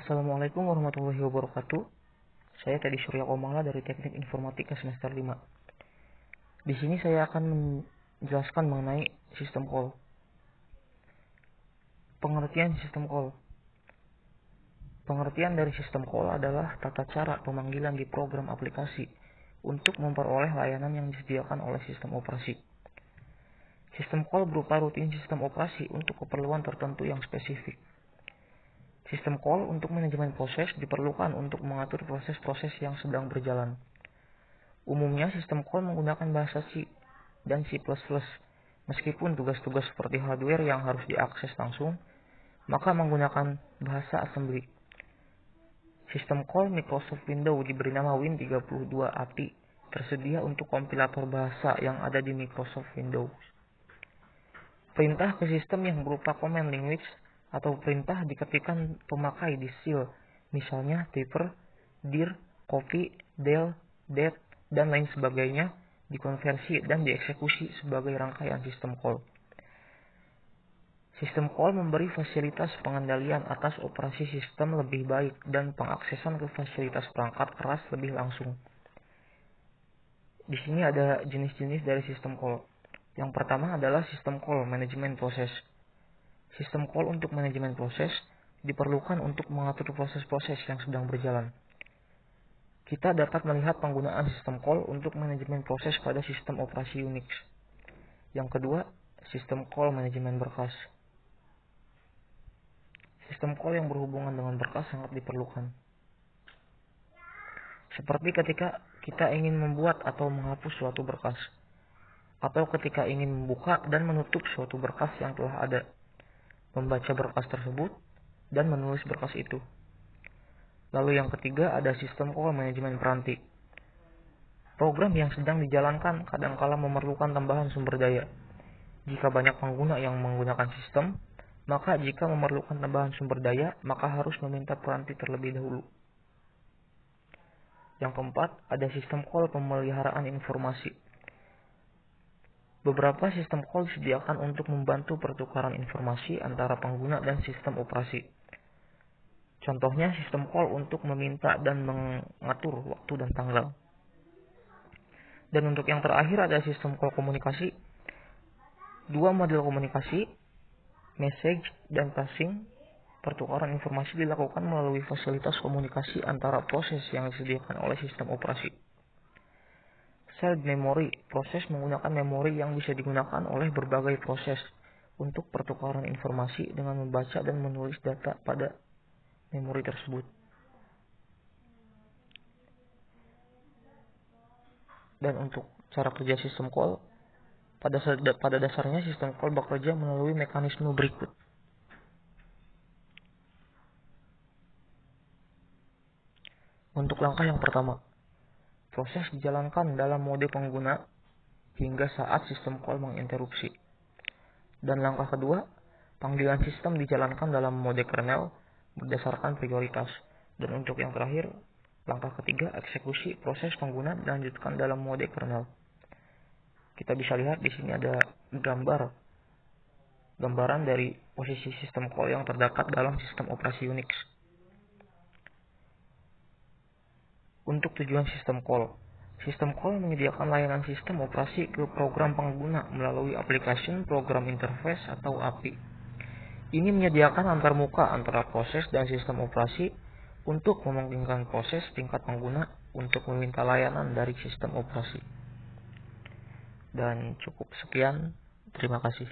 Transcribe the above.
Assalamualaikum warahmatullahi wabarakatuh. Saya Teddy Surya Komala dari Teknik Informatika semester 5. Di sini saya akan menjelaskan mengenai sistem call. Pengertian sistem call. Pengertian dari sistem call adalah tata cara pemanggilan di program aplikasi untuk memperoleh layanan yang disediakan oleh sistem operasi. Sistem call berupa rutin sistem operasi untuk keperluan tertentu yang spesifik. Sistem call untuk manajemen proses diperlukan untuk mengatur proses-proses yang sedang berjalan. Umumnya sistem call menggunakan bahasa C dan C++. Meskipun tugas-tugas seperti hardware yang harus diakses langsung, maka menggunakan bahasa assembly. Sistem call Microsoft Windows diberi nama Win32 API, tersedia untuk kompilator bahasa yang ada di Microsoft Windows. Perintah ke sistem yang berupa command language atau perintah diketikkan pemakai di shell, misalnya typer, dir, copy, del, det, dan lain sebagainya, dikonversi dan dieksekusi sebagai rangkaian sistem call. Sistem call memberi fasilitas pengendalian atas operasi sistem lebih baik dan pengaksesan ke fasilitas perangkat keras lebih langsung. Di sini ada jenis-jenis dari sistem call. Yang pertama adalah sistem call manajemen proses. Sistem call untuk manajemen proses diperlukan untuk mengatur proses-proses yang sedang berjalan. Kita dapat melihat penggunaan sistem call untuk manajemen proses pada sistem operasi Unix. Yang kedua, sistem call manajemen berkas. Sistem call yang berhubungan dengan berkas sangat diperlukan. Seperti ketika kita ingin membuat atau menghapus suatu berkas, atau ketika ingin membuka dan menutup suatu berkas yang telah ada, membaca berkas tersebut, dan menulis berkas itu. Lalu yang ketiga ada sistem call manajemen peranti. Program yang sedang dijalankan kadangkala memerlukan tambahan sumber daya. Jika banyak pengguna yang menggunakan sistem, maka jika memerlukan tambahan sumber daya, maka harus meminta peranti terlebih dahulu. Yang keempat ada sistem call pemeliharaan informasi. Beberapa sistem call disediakan untuk membantu pertukaran informasi antara pengguna dan sistem operasi. Contohnya sistem call untuk meminta dan mengatur waktu dan tanggal. Dan untuk yang terakhir ada sistem call komunikasi. Dua model komunikasi, message dan passing. Pertukaran informasi dilakukan melalui fasilitas komunikasi antara proses yang disediakan oleh sistem operasi. Shared memory, proses menggunakan memori yang bisa digunakan oleh berbagai proses untuk pertukaran informasi dengan membaca dan menulis data pada memori tersebut. Dan untuk cara kerja sistem call, pada dasarnya sistem call bekerja melalui mekanisme berikut. Untuk langkah yang pertama, proses dijalankan dalam mode pengguna hingga saat sistem call menginterupsi. Dan langkah kedua, panggilan sistem dijalankan dalam mode kernel berdasarkan prioritas. Dan untuk yang terakhir, langkah ketiga, eksekusi proses pengguna dilanjutkan dalam mode kernel. Kita bisa lihat di sini ada gambaran dari posisi sistem call yang terdapat dalam sistem operasi Unix. Untuk tujuan sistem call menyediakan layanan sistem operasi ke program pengguna melalui application program interface atau API. Ini menyediakan antarmuka antara proses dan sistem operasi untuk memungkinkan proses tingkat pengguna untuk meminta layanan dari sistem operasi. Dan cukup sekian, terima kasih.